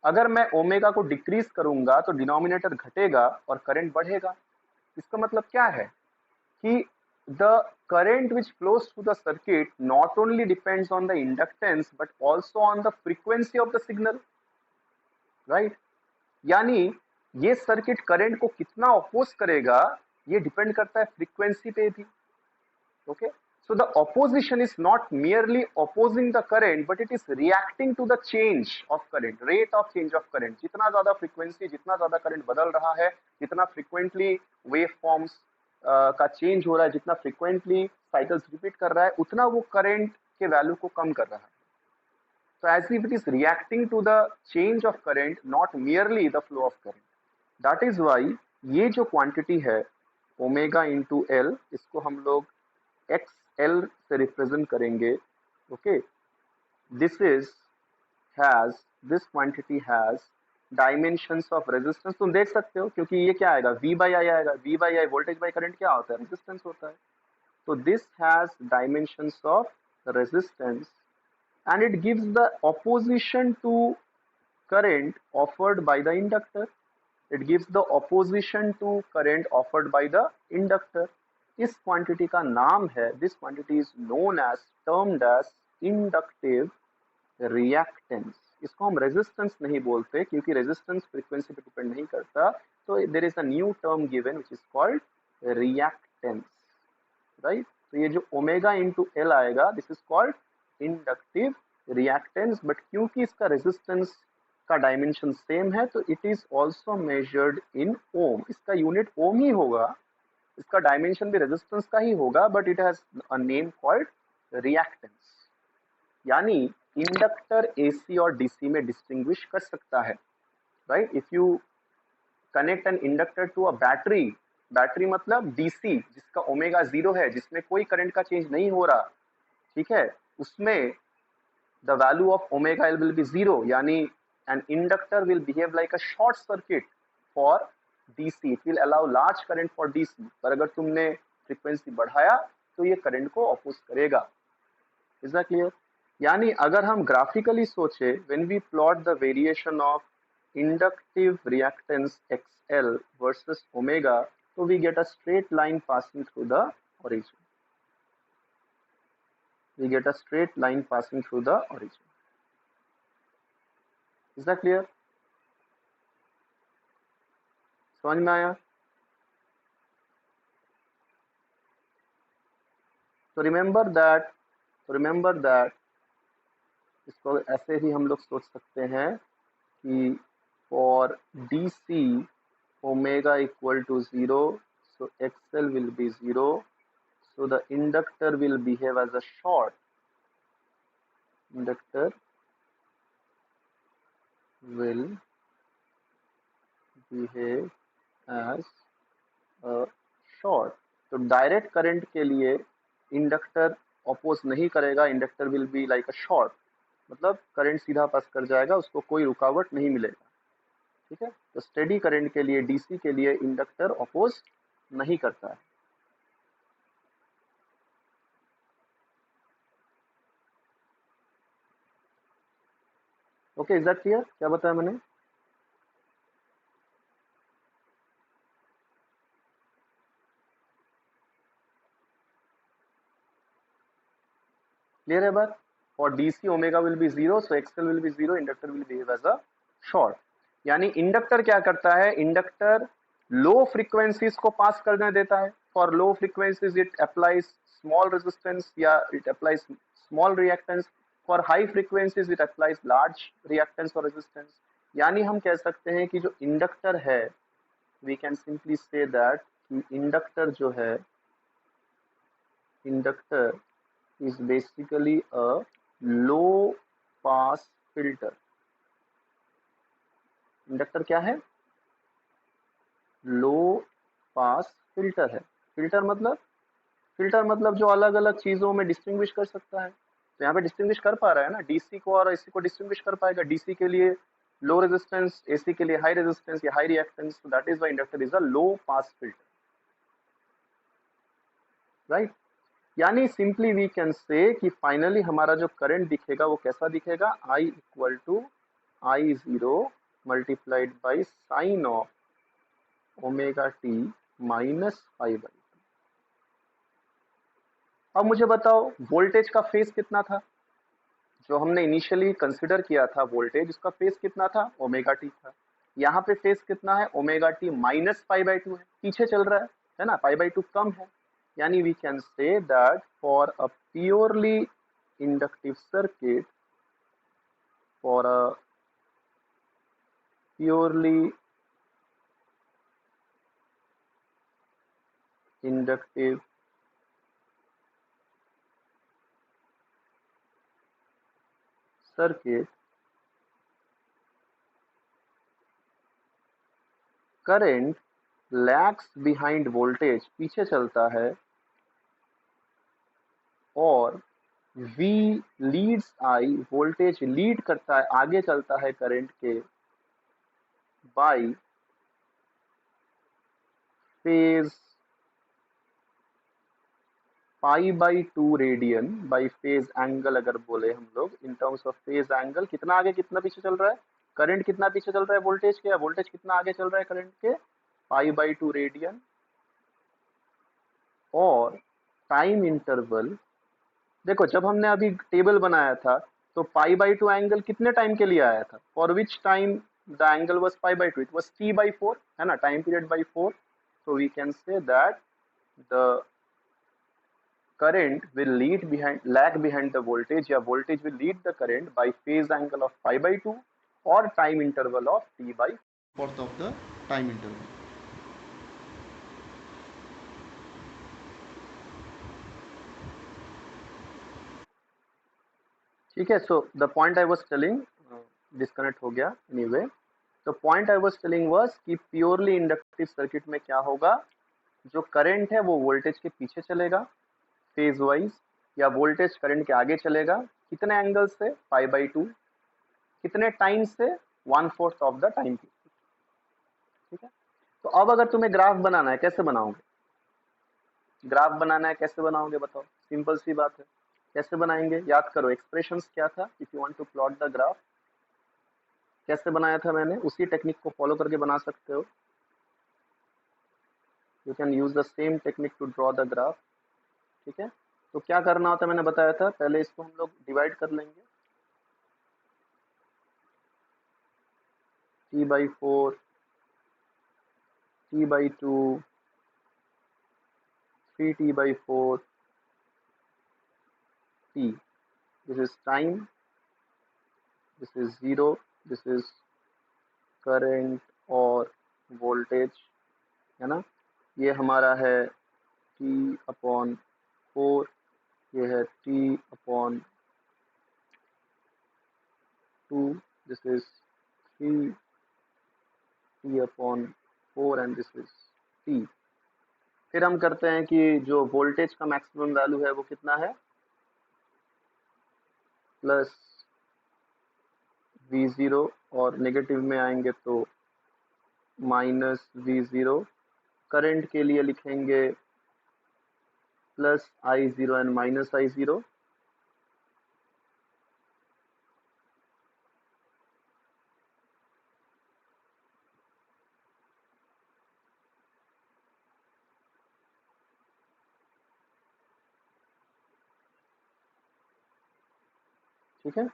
अगर मैं ओमेगा को डिक्रीज करूंगा तो डिनोमिनेटर घटेगा और करंट बढ़ेगा। इसका मतलब क्या है कि the current which flows through the circuit not only depends on the inductance but also on the frequency of the signal, right? यानी ये सर्किट करंट को कितना अपोज करेगा ये डिपेंड करता है फ्रीक्वेंसी पे भी। Okay, so the opposition is not merely opposing the current but it is reacting to the change of current, rate of change of current। जितना ज्यादा फ्रीक्वेंसी, जितना ज्यादा करंट बदल रहा है, जितना फ्रीक्वेंटली वेव फॉर्म्स का चेंज हो रहा है, जितना फ्रीक्वेंटली साइकिल्स रिपीट कर रहा है, उतना वो करंट के वैल्यू को कम कर रहा है। So as if it is reacting to the change of current, not merely the flow of current. That is why ये जो क्वांटिटी है ओमेगा इंटू एल, इसको हम लोग एक्स एल से रिप्रेजेंट करेंगे। Okay, this is has, this quantity has dimensions of resistance. तुम देख सकते हो क्योंकि ये क्या आएगा, V बाई आई आएगा। V by I voltage by current क्या होता है, रेजिस्टेंस होता है। तो this has dimensions of resistance and it gives the opposition to current offered by the inductor. It gives the opposition to current offered by the inductor. इस quantity का नाम है, this quantity is known as, termed as inductive reactance। इसको हम resistance नहीं बोलते क्योंकि resistance frequency पे डिपेंड नहीं करता। तो there is a new term given which is called reactance, right? तो ये जो ओमेगा इंटू एल आएगा, this is called inductive reactance. But क्योंकि इसका रेजिस्टेंस का डायमेंशन सेम है तो it is also measured in ohm. इसका यूनिट ओम ही होगा, इसका डायमेंशन भी रेजिस्टेंस का ही होगा, but it has a name called reactance. यानी इंडक्टर एसी और डीसी में डिस्टिंग्विश कर सकता है, right? If you connect an inductor to a battery, battery मतलब डीसी जिसका ओमेगा 0 है, जिसमें कोई करंट का चेंज नहीं हो रहा, ठीक है, उसमें the value of omega L will be 0, यानी an inductor will behave like a short circuit for DC, it will allow large current for DC। पर अगर तुमने फ्रीक्वेंसी बढ़ाया तो ये करंट को अपोज करेगा। Is that clear? यानी अगर हम ग्राफिकली सोचे, when we plot the variation of inductive reactance XL versus omega, so we get a straight line passing through the origin। We get a straight line passing through the origin। Is that clear? समझ में आया? तो remember that इसको ऐसे ही हम लोग सोच सकते हैं कि for DC omega equal to 0, so XL will be 0, so the inductor will behave as a short, inductor will behave as a short। तो डायरेक्ट करंट के लिए इंडक्टर अपोज नहीं करेगा, inductor will be like a short, मतलब current सीधा पास कर जाएगा, उसको कोई रुकावट नहीं मिलेगा, ठीक है? तो स्टेडी करंट के लिए, डीसी के लिए इंडक्टर अपोज नहीं करता है। Okay, is that clear? क्या बताया मैंने? क्लियर है बात? और DC omega will be 0, so XL will be 0, inductor will behave as a short. यानी इंडक्टर क्या करता है, इंडक्टर लो फ्रीक्वेंसीज को पास करने देता है। For low frequencies it applies small resistance या it applies small reactance. For high frequencies it applies large reactance और रेजिस्टेंस। यानी हम कह सकते हैं कि जो इंडक्टर है, we can simply say that inductor जो है, inductor is basically a low pass filter। Inductor क्या है? लो पास फिल्टर है। फिल्टर मतलब जो अलग अलग चीजों में डिस्टिंग्विश कर सकता है। तो यहाँ पे डिस्टिंग्विश कर पा रहा है ना, डीसी को और एसी को डिस्टिंग्विश कर पाएगा। डीसी के लिए लो रेजिस्टेंस एसी के लिए हाई रेजिस्टेंस या high reactance, so that is why inductor is a low pass filter, right. यानी सिंपली वी कैन से कि फाइनली हमारा जो करंट दिखेगा वो कैसा दिखेगा, I equal to I0 multiplied by sine of omega T minus five by. अब मुझे बताओ वोल्टेज का फेज कितना था, जो हमने इनिशियली कंसिडर किया था वोल्टेज, उसका फेज कितना था, ओमेगा टी था। यहाँ पे फेज कितना है, omega T minus pi by to है, पीछे चल रहा है ना, पाई बाई टू कम है। यानी we can say that for a purely inductive circuit, for a purely inductive circuit, current lags behind voltage, पीछे चलता है, और V leads I, voltage lead करता है, आगे चलता है करंट के, by phase pi by two radian by phase angle. अगर बोले हम लोग in terms of phase angle, कितना आगे कितना पीछे चल रहा है करंट, कितना पीछे चल रहा है वोल्टेज के, या वोल्टेज कितना आगे चल रहा है करंट के, पाई बाई टू रेडियन। और टाइम इंटरवल, देखो जब हमने अभी टेबल बनाया था तो पाई बाई टू एंगल कितने टाइम के लिए आया था, for which time the angle was pi by to, it was t by four, है ना, time period by four. so we can say that the current will lag behind the voltage, या voltage will lead the current by phase angle of pi by 2 or time interval of t by fourth of the time interval। ठीक है, so the point I was telling, disconnect हो गया anyway. तो point I was telling was कि purely inductive circuit में क्या होगा, जो करंट है वो वोल्टेज के पीछे चलेगा फेज वाइज, या वोल्टेज करंट के आगे चलेगा, कितने एंगल से, पाई बाई टू, कितने टाइम से, one fourth of the time. ठीक है, तो अब अगर तुम्हें ग्राफ बनाना है, कैसे बनाओगे, ग्राफ बनाना है कैसे बनाओगे बताओ, सिंपल सी बात है, कैसे बनाएंगे, याद करो एक्सप्रेशंस क्या था, if you want to plot the graph, कैसे बनाया था मैंने, उसी टेक्निक को फॉलो करके बना सकते हो, you can use the same technique to draw the graph. ठीक है, तो क्या करना होता है मैंने बताया था, पहले इसको हम लोग डिवाइड कर लेंगे, T by four, T by two, three T by four, T, this is time, this is zero, this is current और वोल्टेज, है ना, ये हमारा है टी अपॉन फोर, ये है T upon two, this is three T upon four, and this is T. फिर हम करते हैं कि जो वोल्टेज का मैक्सिमम वैल्यू है वो कितना है, प्लस वी जीरो, और नेगेटिव में आएंगे तो माइनस वी जीरो। करंट के लिए लिखेंगे plus I zero and minus I zero. ठीक है,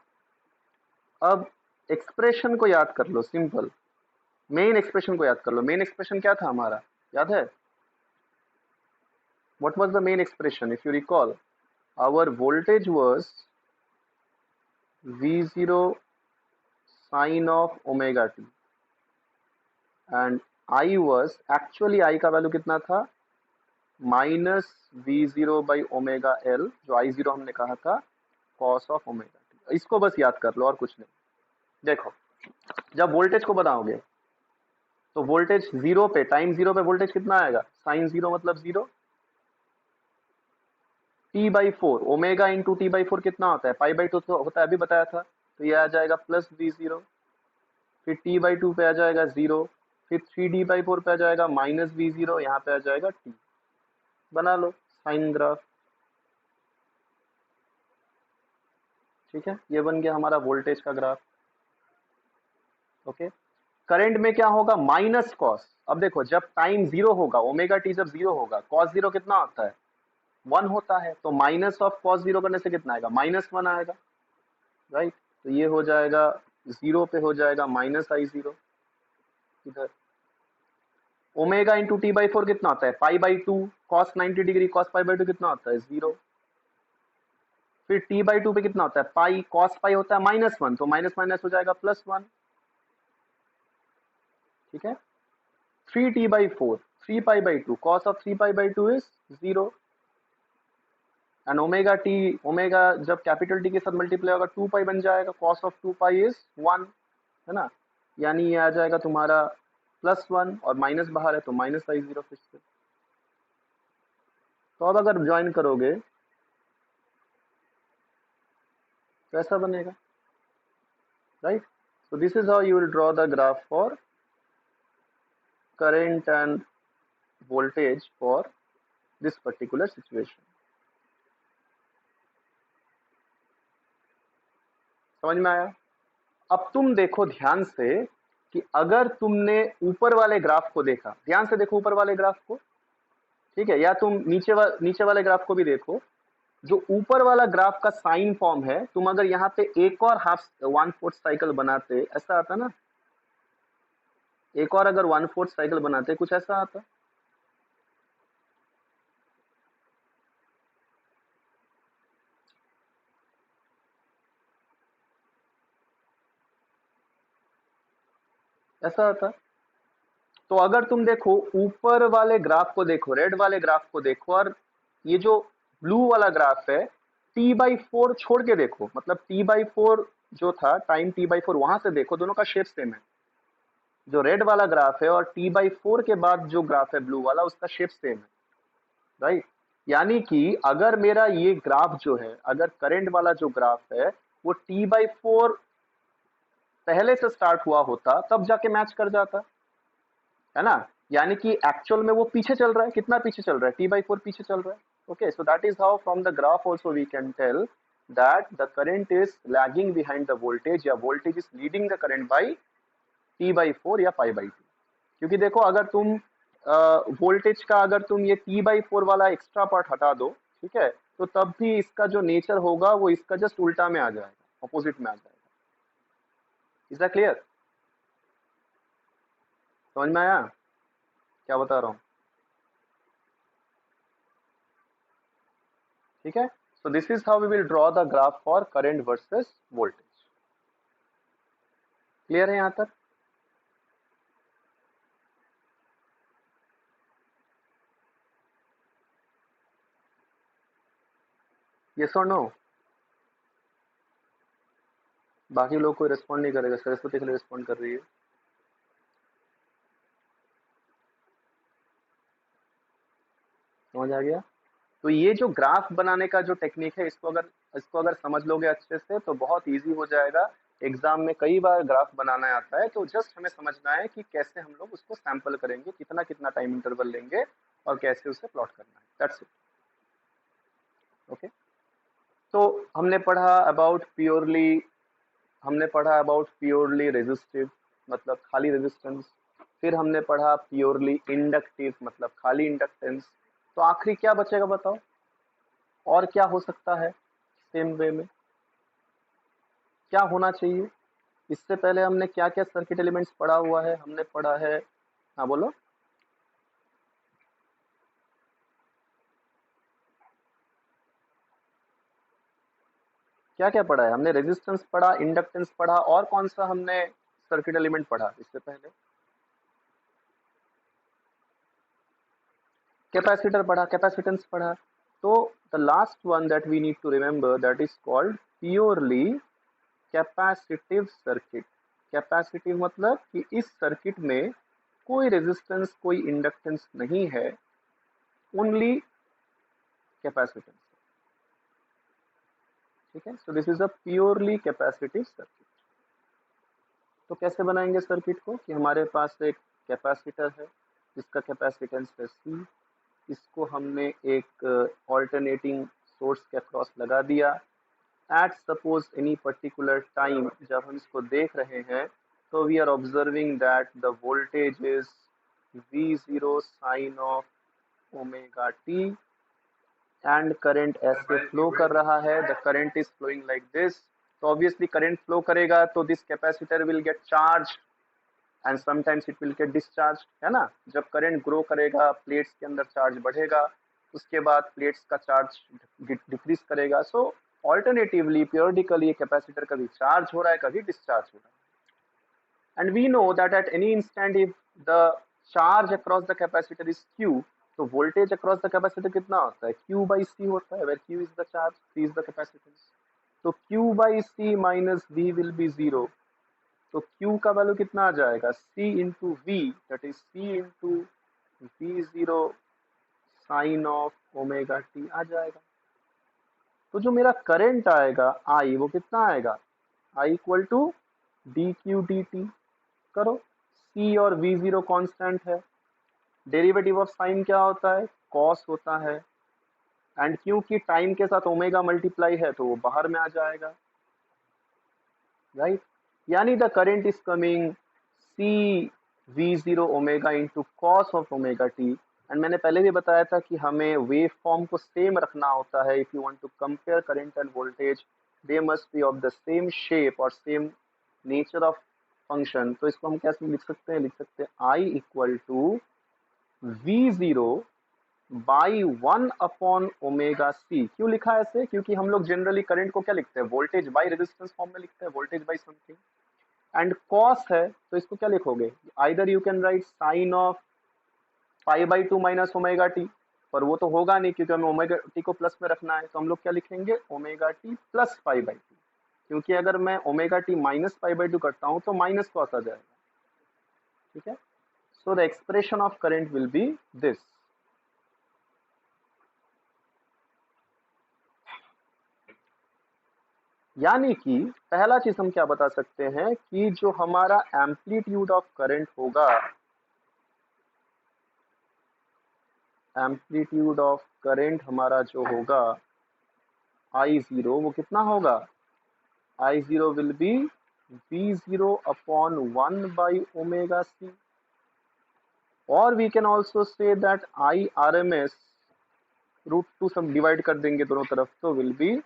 अब एक्सप्रेशन को याद कर लो, सिंपल, मेन एक्सप्रेशन को याद कर लो। मेन एक्सप्रेशन क्या था हमारा, याद है, what was the main expression, if you recall, our voltage was v0 sin of omega t, and I was actually, I का वैल्यू कितना था, minus V zero by omega L, जो आई जीरो हमने कहा था कॉस ऑफ ओमेगा टी। इसको बस याद कर लो और कुछ नहीं। देखो जब वोल्टेज को बनाओगे तो वोल्टेज जीरो पे, टाइम जीरो पे वोल्टेज कितना आएगा, साइन जीरो मतलब zero, T by four, omega into T by four कितना होता है, पाई बाई टू तो होता है, अभी बताया था, तो ये आ जाएगा प्लस वी जीरो। फिर t/2 पे आ जाएगा 0, फिर 3d/4 पे आ जाएगा -v0, यहाँ पे आ जाएगा t। बना लो साइन ग्राफ। ठीक है, ये बन गया हमारा वोल्टेज का ग्राफ। ओके, करंट में क्या होगा, माइनस कॉस। अब देखो जब टाइम 0 होगा, ओमेगा टी जब 0 होगा, कॉस 0 कितना होता है, 1 होता है, तो माइनस ऑफ कॉस 0 करने से कितना आएगा, -1 आएगा, राइट। तो ये हो जाएगा 0 पे हो जाएगा -I0 इधर। ओमेगा इंटू t/4 कितना होता है, π/2, cos 90 डिग्री cos π/2 कितना होता है, 0। फिर t/2 पे कितना होता है, पाई, cos पाई होता है -1, तो माइनस माइनस हो जाएगा +1। ठीक है, 3t/4, 3π/2, cos of 3π/2 is 0। And omega t, omega जब कैपिटल टी के साथ मल्टीप्लाई होगा 2 पाई बन जाएगा, cos ऑफ 2 पाई इज 1, है ना। यानी ये आ जाएगा तुम्हारा +1 और माइनस बाहर है तो -I0 फिर से। तो अब अगर ज्वाइन करोगे तो ऐसा बनेगा, right. So this is how you will draw the graph for current and voltage for this particular situation. समझ में आया। अब तुम देखो ध्यान से कि अगर तुमने ऊपर वाले ग्राफ को देखा, ध्यान से देखो ऊपर वाले ग्राफ को, ठीक है, या तुम नीचे वाले ग्राफ को भी देखो। जो ऊपर वाला ग्राफ का साइन फॉर्म है, तुम अगर यहाँ पे एक और हाफ 1/4 साइकिल बनाते, ऐसा आता ना, एक और अगर 1/4 साइकिल बनाते, कुछ ऐसा आता। ऐसा आता। तो अगर तुम देखो ऊपर वाले ग्राफ को देखो, रेड वाले ग्राफ को देखो, और ये जो ब्लू वाला ग्राफ है, t/4 छोड़ के देखो, मतलब t/4 जो था, टाइम t/4 वहां से देखो, दोनों का शेप सेम है। जो रेड वाला ग्राफ है और t/4 के बाद जो ग्राफ है ब्लू वाला, उसका शेप सेम है, राइट। यानी कि अगर मेरा ये ग्राफ जो है, अगर करंट वाला जो ग्राफ है वो t/4 पहले से स्टार्ट हुआ होता, तब जाके मैच कर जाता, है ना। यानी कि एक्चुअल में वो पीछे चल रहा है, कितना पीछे चल रहा है, t/4 पीछे चल रहा है। Okay, so that is how from the graph also we can tell that the current is lagging behind the voltage, या voltage is leading the current by t/4 या π/2। क्योंकि देखो अगर तुम वोल्टेज का अगर तुम ये t/4 वाला एक्स्ट्रा पार्ट हटा दो, ठीक है, तो तब भी इसका जो नेचर होगा वो इसका जस्ट उल्टा में आ जाएगा, अपोजिट में आ जाएगा। इज दैट क्लियर, समझ में आया क्या बता रहा हूँ। ठीक है, so this is how we will draw the graph for current versus voltage. Clear है यहाँ तक। यस और नो। बाकी लोग कोई रिस्पॉन्ड नहीं करेगा, सरस्वती के लिए रिस्पॉन्ड कर रही है। समझ आ गया। तो ये जो ग्राफ बनाने का जो टेक्निक है, इसको अगर समझ लोगे अच्छे से तो बहुत इजी हो जाएगा। एग्जाम में कई बार ग्राफ बनाना आता है, तो जस्ट हमें समझना है कि कैसे हम लोग उसको सैंपल करेंगे, कितना कितना टाइम इंटरवल लेंगे और कैसे उसे प्लॉट करना है, दैट्स इट। ओके, तो हमने पढ़ा अबाउट प्योरली रेजिस्टिव, मतलब खाली रेजिस्टेंस। फिर हमने पढ़ा प्योरली इंडक्टिव, मतलब खाली इंडक्टेंस। तो आखिरी क्या बचेगा बताओ, और क्या हो सकता है सेम वे में, क्या होना चाहिए। इससे पहले हमने क्या क्या सर्किट एलिमेंट्स पढ़ा हुआ है, हमने पढ़ा है, हाँ बोलो। क्या क्या पढ़ा है हमने, रेजिस्टेंस पढ़ा, इंडक्टेंस पढ़ा, और कौन सा हमने सर्किट एलिमेंट पढ़ा इससे पहले, कैपेसिटर पढ़ा, कैपेसिटेंस पढ़ा। तो the last one that we need to remember, that is called purely capacitive circuit. Capacitive मतलब कि इस सर्किट में कोई रेजिस्टेंस, कोई इंडक्टेंस नहीं है, ओनली कैपेसिटेंस। ठीक है, so this is a purely capacitive circuit. तो कैसे बनाएंगे सर्किट को कि हमारे पास एक कैपेसिटर है जिसका कैपेसिटेंस है C, इसको हमने एक ऑल्टरनेटिंग सोर्स के अक्रॉस लगा दिया at suppose any particular time. जब हम इसको देख रहे हैं तो we are observing that the voltage is V0 sine of omega T and current ऐसे फ्लो कर रहा है, the current is flowing like this. तो ऑब्वियसली करंट फ्लो करेगा तो this capacitor will get charge and sometimes it will get discharge, है ना। जब करंट ग्रो करेगा प्लेट्स के अंदर चार्ज बढ़ेगा, उसके बाद प्लेट्स का चार्ज डिक्रीज करेगा। सो ऑल्टरनेटिवली पीरियडिकली ये कैपेसिटर कभी चार्ज हो रहा है कभी डिस्चार्ज हो रहा है। and we know that at any instant if the charge across the capacitor is q, तो voltage across the capacitor कितना होता है, q by c होता है, where q is the charge, c is the capacitance। तो q by c minus v will be 0। तो q का value कितना आ जाएगा, c into v, that is c into v0 sin of omega t आ जाएगा। तो जो मेरा करंट आएगा I वो कितना आएगा, I equal to D Q D T. करो, C और V0 कांस्टेंट है, डेरिवेटिव ऑफ साइन क्या होता है, कॉस होता है, एंड क्योंकि टाइम के साथ ओमेगा मल्टीप्लाई है तो वो बाहर में आ जाएगा, राइट। यानी the current is coming C V0 omega into cos of omega T. And मैंने पहले भी बताया था कि हमें वेव फॉर्म को सेम रखना होता है। If you want to compare current and voltage they must be of the same shape और सेम नेचर ऑफ फंक्शन। तो इसको हम कैसे लिख सकते हैं, लिख सकते हैं I equal to V0 by 1 upon omega C. क्यों लिखा है ऐसे, क्योंकि हम लोग जनरली करंट को क्या लिखते हैं, वोल्टेज बाई रेजिस्टेंस फॉर्म में लिखते हैं, voltage by something. And cos है तो इसको क्या लिखोगे, either you can write sine of pi by 2 minus omega T, पर वो तो होगा नहीं क्योंकि हमें ओमेगा टी को प्लस में रखना है। तो हम लोग क्या लिखेंगे, omega T plus pi by 2, क्योंकि अगर मैं omega T minus pi by 2 करता हूं तो माइनस कॉस आ जाएगा, ठीक है। So the expression of current will B this. यानी कि पहला चीज हम क्या बता सकते हैं कि जो हमारा एम्पलीट्यूड ऑफ करंट होगा, एम्पलीट्यूड ऑफ करंट हमारा जो होगा I0 वो कितना होगा, I0 will be V0 upon 1 by omega c, और we can also say that IRMS √2 सब डिवाइड कर देंगे दोनों तरफ तो will be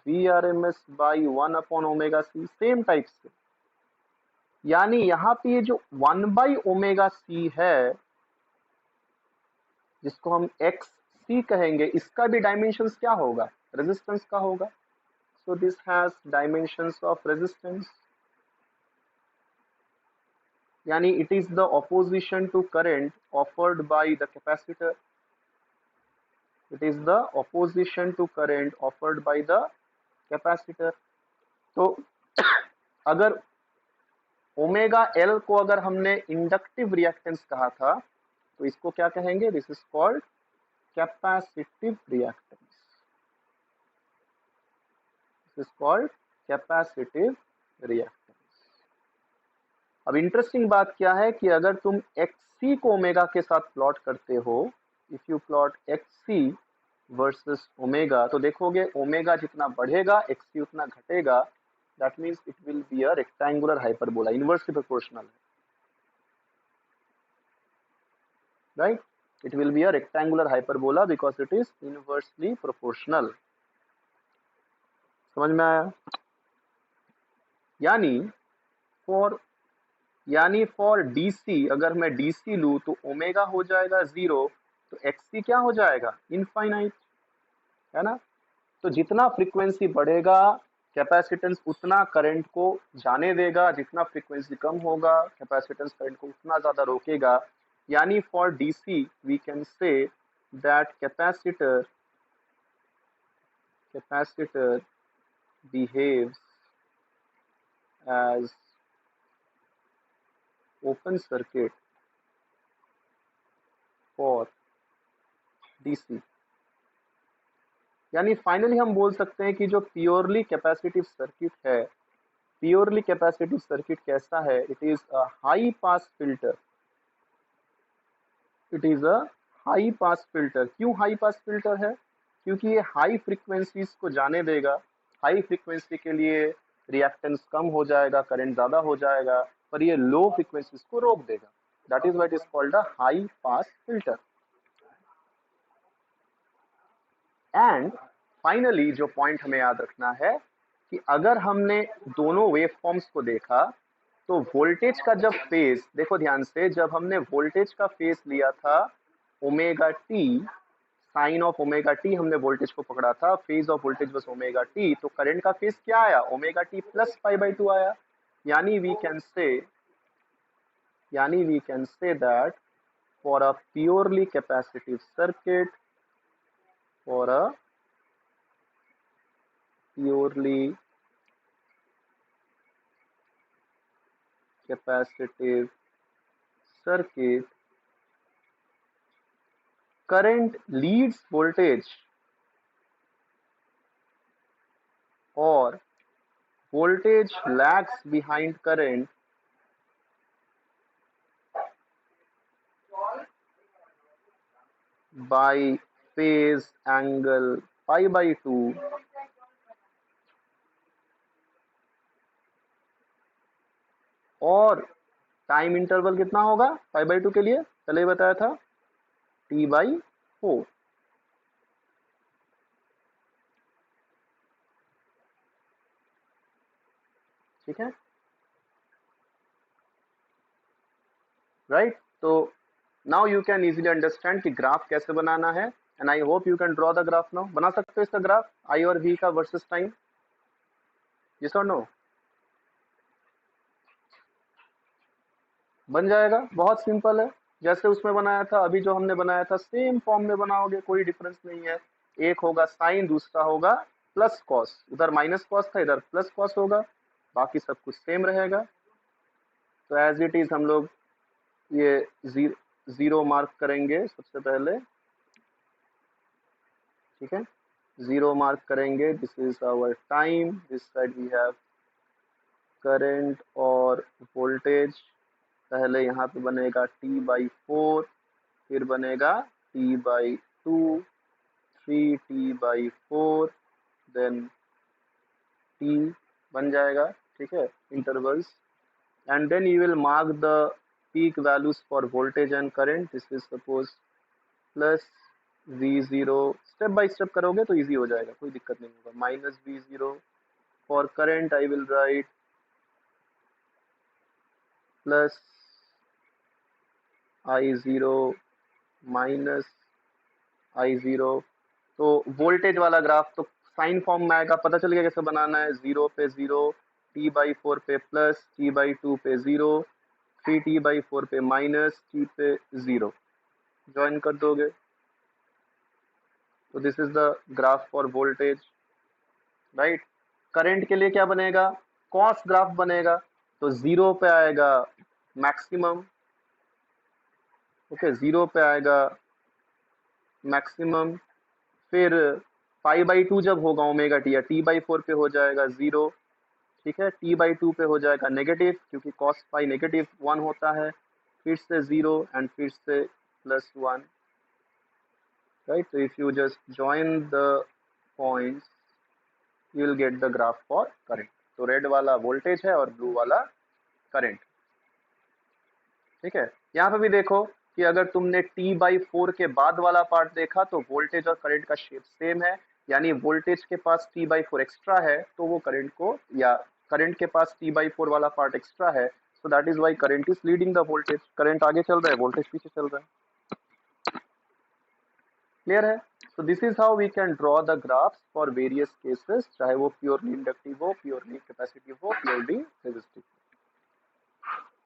VRMS by 1 upon omega c, same type से। यानी यहाँ पे ये जो 1 by omega c है जिसको हम XC कहेंगे, इसका भी डायमेंशंस क्या होगा, रेजिस्टेंस का होगा। So this has dimensions of resistance, यानी it is the opposition to current offered by the capacitor, it is the opposition to current offered by the capacitor. तो अगर ओमेगा एल को अगर हमने इंडक्टिव रिएक्टेंस कहा था तो इसको क्या कहेंगे, this is called capacitive reactance, this is called capacitive reactance. अब इंटरेस्टिंग बात क्या है कि अगर तुम XC को ओमेगा के साथ प्लॉट करते हो, if you plot XC versus omega, तो देखोगे ओमेगा जितना बढ़ेगा XC उतना घटेगा। That means it will be a rectangular hyperbola, inversely proportional है, right. It will be a rectangular hyperbola because it is inversely proportional. समझ में आया। यानी फॉर डीसी अगर मैं डीसी लूँ तो ओमेगा हो जाएगा 0, तो एक्ससी क्या हो जाएगा, इनफाइनाइट, है ना। तो जितना फ्रीक्वेंसी बढ़ेगा कैपेसिटेंस उतना करंट को जाने देगा, जितना फ्रीक्वेंसी कम होगा कैपेसिटेंस करंट को उतना ज्यादा रोकेगा। यानी for DC we can say that capacitor behaves as open circuit for DC। यानी फाइनली हम बोल सकते हैं कि जो प्योरली कैपेसिटिव सर्किट है, प्योरली कैपेसिटिव सर्किट कैसा है? It is a high pass filter. It is a high pass filter. क्यों हाई पास फिल्टर है? क्योंकि ये हाई फ्रीक्वेंसीज को जाने देगा। हाई फ्रीक्वेंसी के लिए रिएक्टेंस कम हो जाएगा, करंट ज्यादा हो जाएगा, पर ये लो फ्रीक्वेंसीज को रोक देगा। That is what is called a high pass filter. And finally जो पॉइंट हमें याद रखना है कि अगर हमने दोनों वेव फॉर्म्स को देखा तो वोल्टेज का जब फेज, देखो ध्यान से, जब हमने वोल्टेज का फेज लिया था omega T, sine of omega T हमने वोल्टेज को पकड़ा था, फेज ऑफ वोल्टेज बस ओमेगा टी, तो करंट का फेज क्या आया? Omega T plus pi by 2 आया। यानी we can say that for a purely capacitive circuit, for a purely capacitive circuit, current leads voltage or voltage lags behind current by phase angle pi by 2 और time interval कितना होगा पाई by 2 के लिए? पहले ही बताया था, t बाई 4। ठीक है, राइट? तो now you can easily understand कि ग्राफ कैसे बनाना है, and I hope you can draw the graph now. बना सकते हो इसका ग्राफ, आई और वी का वर्सेस टाइम? यस और नो? बन जाएगा, बहुत सिंपल है। जैसे उसमें बनाया था, अभी जो हमने बनाया था सेम फॉर्म में बनाओगे, कोई डिफरेंस नहीं है। एक होगा साइन, दूसरा होगा प्लस कॉस। उधर माइनस कॉस था, इधर प्लस कॉस होगा, बाकी सब कुछ सेम रहेगा। तो एज इट इज हम लोग ये जीरो मार्क करेंगे सबसे पहले। ठीक है, जीरो मार्क करेंगे। This is our time, this side we have current और वोल्टेज। पहले यहाँ पे बनेगा t बाई 4, फिर बनेगा t by 2, 3t by 4, then t बन जाएगा। ठीक है, intervals, and then you will mark the peak values for voltage and current. This is suppose plus v0। Step by step करोगे तो इजी हो जाएगा, कोई दिक्कत नहीं होगा। Minus v0 for current, I will write plus I0 minus I0। तो voltage वाला ग्राफ तो साइन फॉर्म में आएगा, पता चल गया कैसे बनाना है। 0 पे 0, t बाई 4 पे प्लस, t बाई 2 पे 0, 3t बाई 4 पे माइनस, t पे 0, ज्वाइन कर दोगे। तो this is the graph for voltage, right? Current के लिए क्या बनेगा? कॉस ग्राफ बनेगा। तो 0 पे आएगा मैक्सिमम, ओके, 0 पे आएगा मैक्सिमम, फिर पाई बाई 2 जब होगा ओमेगा टी, या टी बाई 4 पे हो जाएगा 0। ठीक है, टी बाई 2 पे हो जाएगा नेगेटिव, क्योंकि कॉस पाई नेगेटिव 1 होता है, फिर से 0 एंड फिर से प्लस 1, राइट? तो if you just join the points you will get the graph for current. तो रेड वाला वोल्टेज है और ब्लू वाला करंट। ठीक है, यहाँ पे भी देखो कि अगर तुमने t बाई 4 के बाद वाला पार्ट देखा तो वोल्टेज और करंट का शेप सेम है, यानी वोल्टेज के पास t बाई 4 एक्स्ट्रा है तो वो करंट को, या करंट के पास t बाई 4 वाला पार्ट एक्स्ट्रा है, so that is why current is leading the voltage. Current आगे चल रहा है, वोल्टेज पीछे चल रहा है। क्लियर है? So this is how we can draw the graphs for various cases, चाहे वो प्योरली इंडक्टिव हो, प्योरली कैपेसिटिव हो, प्योरली रेजिस्टिव।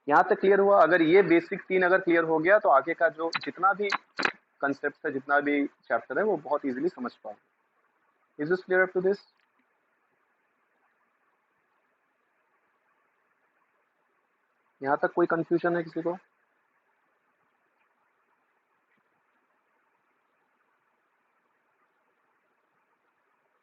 यहाँ तक क्लियर हुआ? अगर ये बेसिक 3 अगर क्लियर हो गया तो आगे का जो जितना भी कंसेप्ट है, जितना भी चैप्टर है, वो बहुत इजीली समझ पाओगे। Is this clear up to this? यहाँ तक कोई कंफ्यूजन है किसी को?